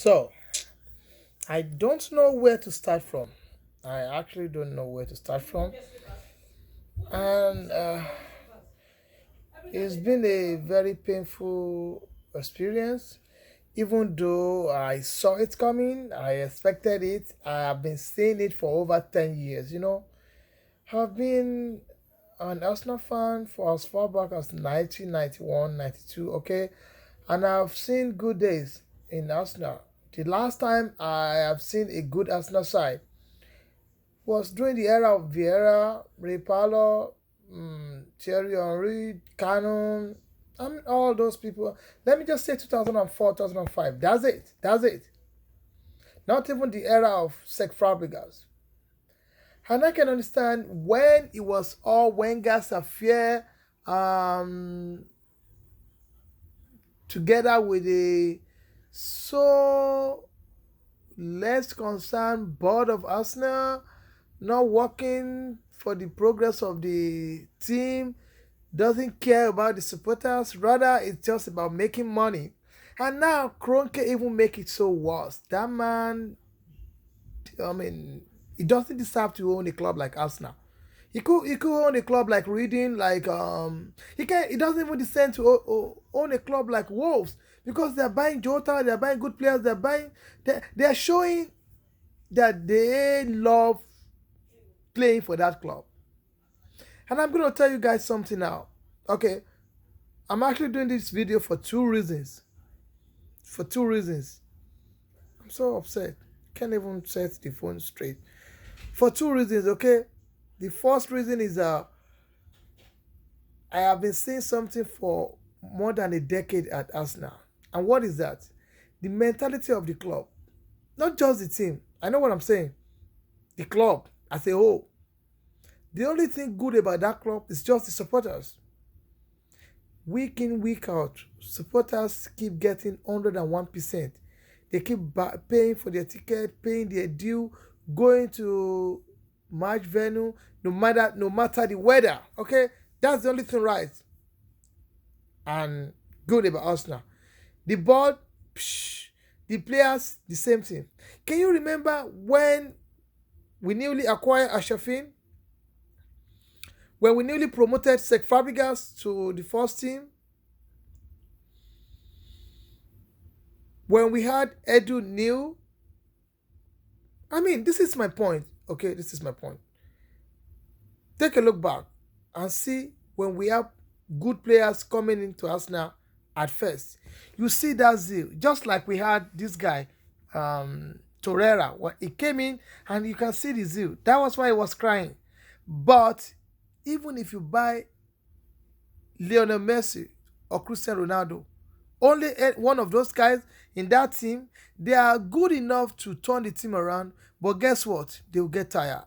So, I don't know where to start from. I actually don't know where to start from. And it's been a very painful experience. Even though I saw it coming, I expected it, I have been seeing it for over 10 years. I've been an Arsenal fan for as far back as 1991, 92. Okay? And I've seen good days in Arsenal. The last time I have seen a good Arsenal side was during the era of Vieira, Ray Parlour, Thierry Henry, Cannon, I mean, all those people. Let me just say 2004, 2005. That's it. That's it. Not even the era of Sec Fabregas. And I can understand when it was all Wenger's affair um, together with a so less concerned board of Arsenal not working for the progress of the team, doesn't care about the supporters, rather it's just about making money. And now Kroenke even make it so worse. That man, I mean, he doesn't deserve to own a club like Arsenal. He could own a club like Reading, like he doesn't even descend to own a club like Wolves because they're buying Jota, they're buying good players, they're showing that they love playing for that club. And I'm gonna tell you guys something now. Okay, I'm actually doing this video for two reasons. For two reasons. I'm so upset. Can't even set the phone straight. For two reasons, okay? The first reason is I have been seeing something for more than a decade at Arsenal. And what is that? The mentality of the club. Not just the team. I know what I'm saying. The club as a whole. The only thing good about that club is just the supporters. Week in, week out, supporters keep getting 101%. They keep paying for their ticket, paying their due, going to match venue, no matter the weather. Okay, that's the only thing right and good about Arsenal. The board, psh, the players, the same thing. Can you remember when we newly acquired Ashafin? When we newly promoted Sek Fabregas to the first team? When we had Edu New? I mean, this is my point. Okay, this is my point. Take a look back and see when we have good players coming into us now at first. You see that zeal, just like we had this guy, Torreira. When he came in and you can see the zeal. That was why he was crying. But even if you buy Lionel Messi or Cristiano Ronaldo, only one of those guys in that team, they are good enough to turn the team around. But guess what? They will get tired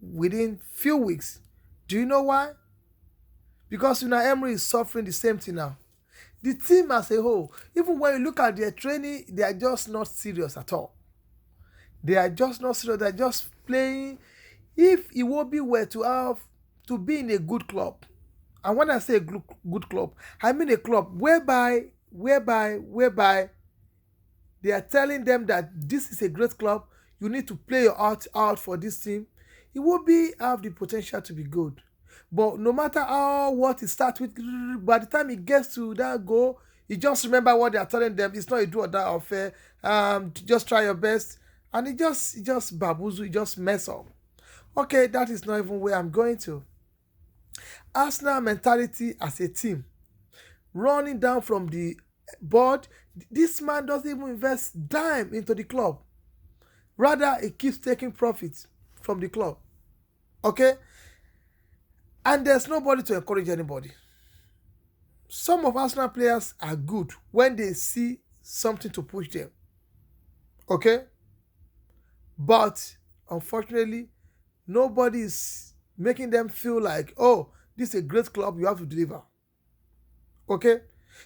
within few weeks. Do you know why? Because Unai Emery is suffering the same thing now. The team as a whole, even when you look at their training, they are just not serious at all. They are just not serious. They are just playing. If Iwobi were to be in a good club, and when I say a good club, I mean a club whereby they are telling them that this is a great club, you need to play your heart out for this team. It will be have the potential to be good. But no matter how what it starts with, by the time it gets to that goal, you just remember what they are telling them. It's not a do or die affair. Just try your best, and it just babuzu, it just mess up. Okay, that is not even where I'm going to. Arsenal mentality as a team, running down from the board. This man doesn't even invest dime into the club. Rather, he keeps taking profits from the club. Okay? And there's nobody to encourage anybody. Some of Arsenal players are good when they see something to push them. Okay? But unfortunately, nobody is making them feel like, oh, this is a great club, you have to deliver. Okay?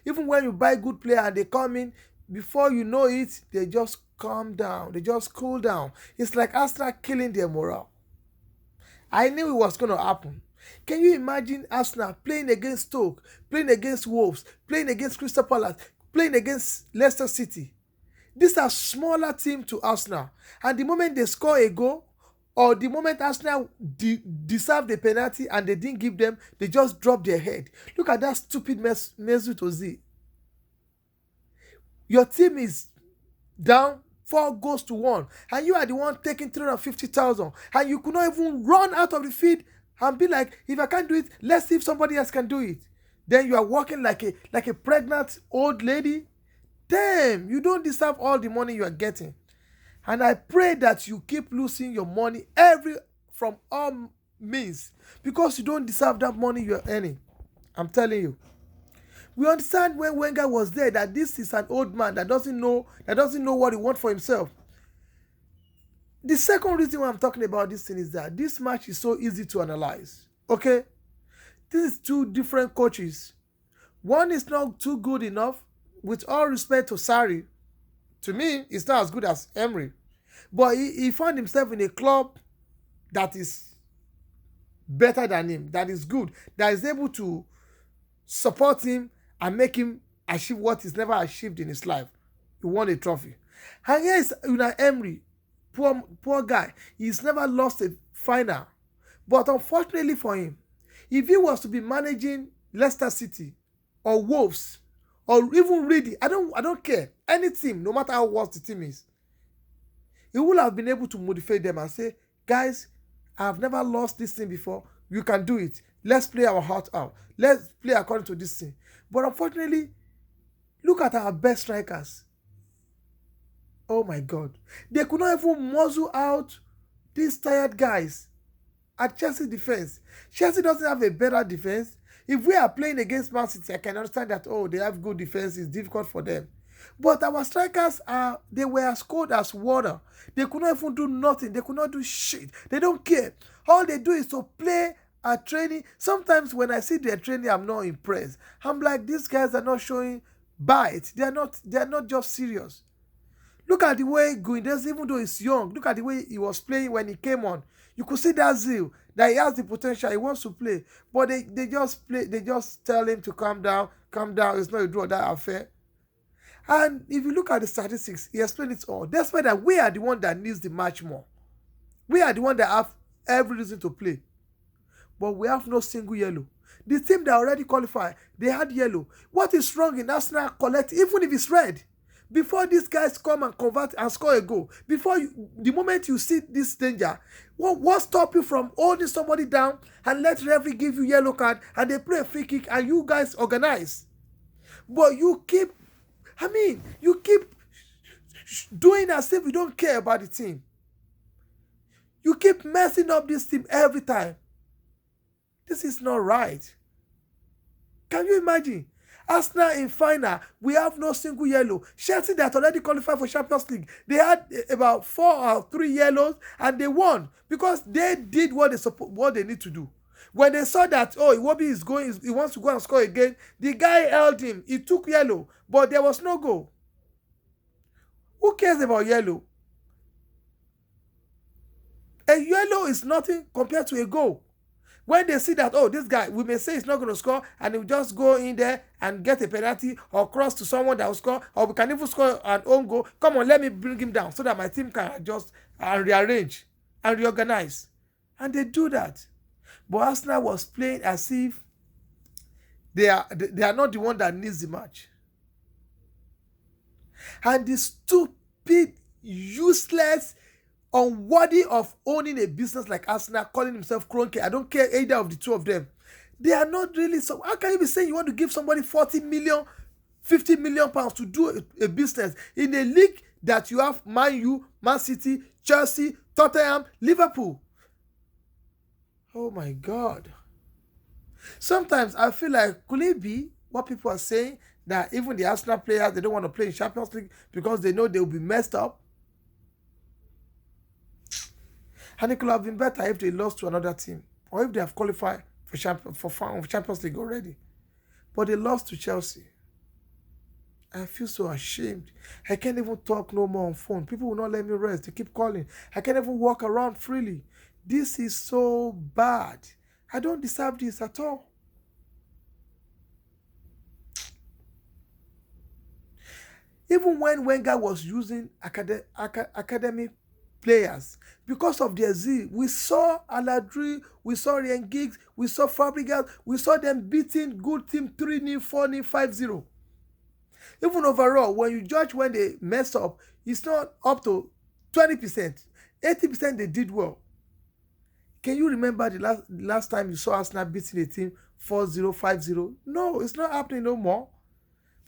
Even when you buy good player and they come in, before you know it, they just calm down. They just cool down. It's like Arsenal killing their morale. I knew it was going to happen. Can you imagine Arsenal playing against Stoke, playing against Wolves, playing against Crystal Palace, playing against Leicester City? These are smaller teams to Arsenal. And the moment they score a goal, or the moment Arsenal deserve the penalty and they didn't give them, they just drop their head. Look at that stupid Mesut Ozil. Your team is down 4-1, and you are the one taking 350,000, and you could not even run out of the field and be like, if I can't do it, let's see if somebody else can do it. Then you are walking like a pregnant old lady. Damn, you don't deserve all the money you are getting. And I pray that you keep losing your money from all means, because you don't deserve that money you are earning. I'm telling you. We understand when Wenger was there that this is an old man that doesn't know what he wants for himself. The second reason why I'm talking about this thing is that this match is so easy to analyze. Okay? This is two different coaches. One is not too good enough. With all respect to Sarri, to me, it's not as good as Emery. But he found himself in a club that is better than him, that is good, that is able to support him and make him achieve what he's never achieved in his life. He won a trophy. And here is Unai Emery, poor guy. He's never lost a final. But unfortunately for him, if he was to be managing Leicester City or Wolves or even Reading, I don't care, any team, no matter how worse the team is, he would have been able to motivate them and say, guys, I've never lost this thing before. You can do it. Let's play our heart out. Let's play according to this thing. But unfortunately, look at our best strikers. Oh my God. They could not even muzzle out these tired guys at Chelsea defense. Chelsea doesn't have a better defense. If we are playing against Man City, I can understand that, they have good defense. It's difficult for them. But our strikers they were as cold as water. They could not even do nothing. They could not do shit. They don't care. All they do is to play at training. Sometimes when I see their training, I'm not impressed. I'm like, these guys are not showing bite. They are not just serious. Look at the way Guedes, even though he's young, look at the way he was playing when he came on. You could see that zeal, that he has the potential, he wants to play. But they just tell him to calm down, it's not a draw, that affair. And if you look at the statistics, he explained it all. Despite that, we are the one that needs the match more. We are the one that have every reason to play. But we have no single yellow. The team that already qualified, they had yellow. What is wrong in Arsenal collect, even if it's red? Before these guys come and convert and score a goal, the moment you see this danger, what stop you from holding somebody down and let referee give you yellow card and they play a free kick and you guys organize? But you keep doing as if you don't care about the team. You keep messing up this team every time. This is not right. Can you imagine? Arsenal in final, we have no single yellow. Chelsea that already qualified for Champions League, they had about 4 or 3 yellows and they won because they did what they need to do. When they saw that, Iwobi he wants to go and score again, the guy held him. He took yellow, but there was no goal. Who cares about yellow? A yellow is nothing compared to a goal. When they see that, this guy, we may say he's not going to score, and he will just go in there and get a penalty or cross to someone that will score, or we can even score an own goal. Come on, let me bring him down so that my team can adjust and rearrange and reorganize. And they do that. But Arsenal was playing as if they are not the one that needs the match. And the stupid, useless, unworthy of owning a business like Arsenal, calling himself Kroenke, I don't care either of the two of them. They are not really so. How can you be saying you want to give somebody 40 million, 50 million pounds to do a business in a league that you have Man U, Man City, Chelsea, Tottenham, Liverpool? Oh my God. Sometimes I feel like, could it be what people are saying, that even the Arsenal players, they don't want to play in Champions League because they know they will be messed up? And it could have been better if they lost to another team, or if they have qualified for Champions League already. But they lost to Chelsea. I feel so ashamed. I can't even talk no more on phone. People will not let me rest. They keep calling. I can't even walk around freely. This is so bad. I don't deserve this at all. Even when Wenger was using academy players, because of their zeal, we saw Aladri, we saw Ryan Giggs, we saw Fabregas, we saw them beating good team 3-0, 4-0, 5-0. Even overall, when you judge when they mess up, it's not up to 20%. 80% they did well. Can you remember the last time you saw Arsenal beating a team 4-0, 5-0? No, it's not happening no more.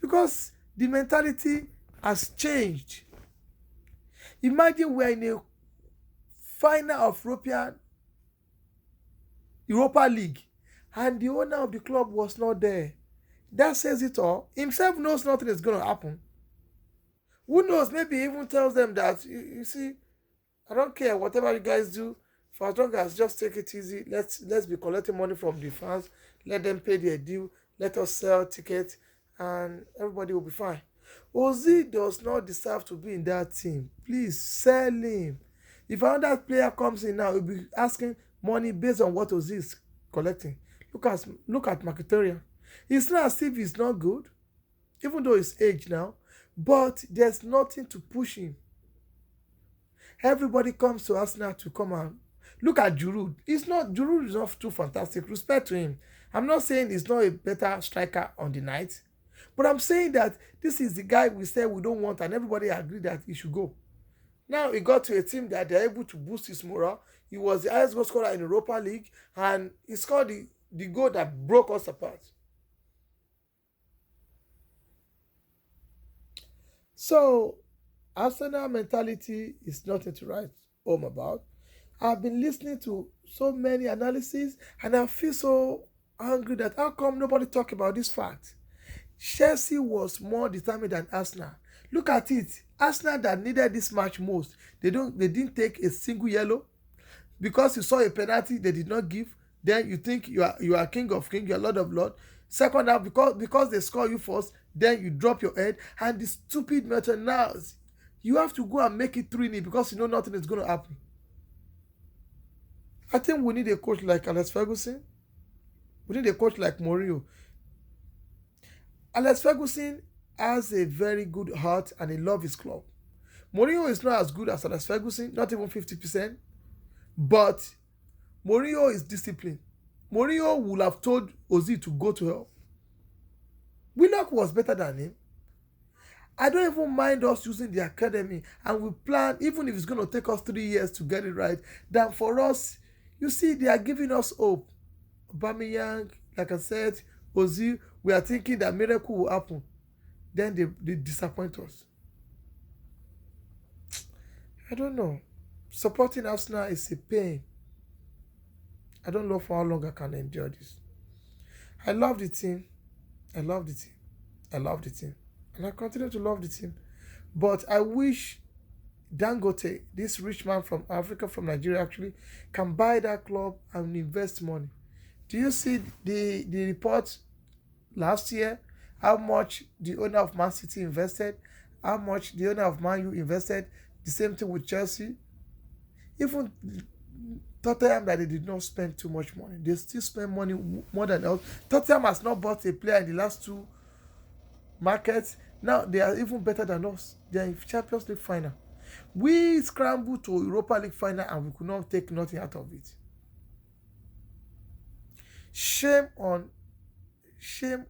Because the mentality has changed. Imagine we're in a final of Europa League and the owner of the club was not there. That says it all. Himself knows nothing is going to happen. Who knows? Maybe he even tells them that, you see, I don't care whatever you guys do. For as long as just take it easy. Let's be collecting money from the fans. Let them pay their due. Let us sell tickets and everybody will be fine. Ozil does not deserve to be in that team. Please sell him. If another player comes in now, he'll be asking money based on what Ozil is collecting. Look at Mkhitaryan. It's not as if he's not good, even though he's aged now, but there's nothing to push him. Everybody comes to Arsenal to come and look at Giroud. Giroud is not too fantastic. Respect to him. I'm not saying he's not a better striker on the night, but I'm saying that this is the guy we said we don't want, and everybody agreed that he should go. Now he got to a team that they're able to boost his morale. He was the highest goal scorer in Europa League, and he scored the goal that broke us apart. So, Arsenal mentality is nothing to write home about. I've been listening to so many analyses and I feel so angry that how come nobody talk about this fact? Chelsea was more determined than Arsenal. Look at it. Arsenal that needed this match most, they didn't take a single yellow because you saw a penalty they did not give. Then you think you are king of king, you are lord of lord. Second half, because they score you first, then you drop your head. And the stupid method now, you have to go and make it 3-0 because you know nothing is going to happen. I think we need a coach like Alex Ferguson. We need a coach like Mourinho. Alex Ferguson has a very good heart and he loves his club. Mourinho is not as good as Alex Ferguson, not even 50%. But Mourinho is disciplined. Mourinho would have told Ozil to go to hell. Willock was better than him. I don't even mind us using the academy and we plan, even if it's going to take us 3 years to get it right, than for us, you see, they are giving us hope. Aubameyang, like I said, Ozil, we are thinking that miracle will happen. Then they disappoint us. I don't know. Supporting Arsenal is a pain. I don't know for how long I can endure this. I love the team. I love the team. I love the team. And I continue to love the team. But I wish Dangote, this rich man from Africa, from Nigeria actually, can buy that club and invest money. Do you see the report last year? How much the owner of Man City invested? How much the owner of Man U invested? The same thing with Chelsea. Even Tottenham, that they did not spend too much money. They still spend money more than else. Tottenham has not bought a player in the last 2 markets. Now they are even better than us. They are in Champions League final. We scrambled to Europa League final and we could not take nothing out of it. Shame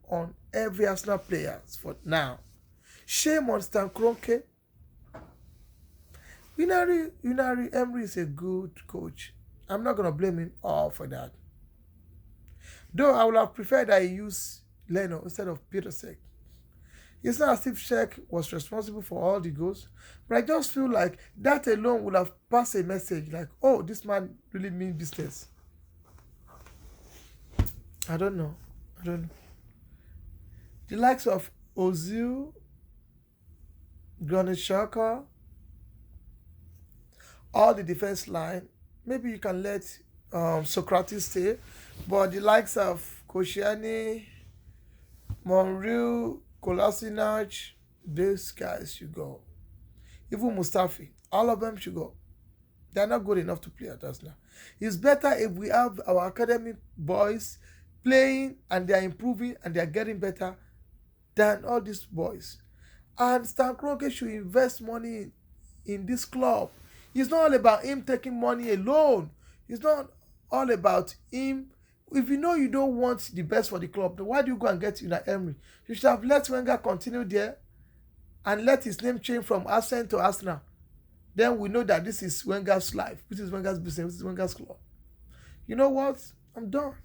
on every Arsenal players for now. Shame on Stan Kroenke. Unai Emery is a good coach. I'm not going to blame him all for that. Though I would have preferred that he used Leno instead of Peter Cech. It's not as if Cech was responsible for all the goals, but I just feel like that alone would have passed a message like, oh, this man really means business. I don't know. The likes of Ozil, Granit Xhaka, all the defense line, maybe you can let Socrates stay, but the likes of Koscielny, Monreal, Kolasinac, these guys should go. Even Mustafi, all of them should go. They're not good enough to play at Arsenal. It's better if we have our academy boys playing and they're improving and they're getting better than all these boys. And Stan Kroenke should invest money in this club. It's not all about him taking money alone. It's not all about him. If you know you don't want the best for the club, then why do you go and get Unai Emery? You should have let Wenger continue there and let his name change from Arsenal to Arsenal. Then we know that this is Wenger's life. This is Wenger's business. This is Wenger's club. You know what? I'm done.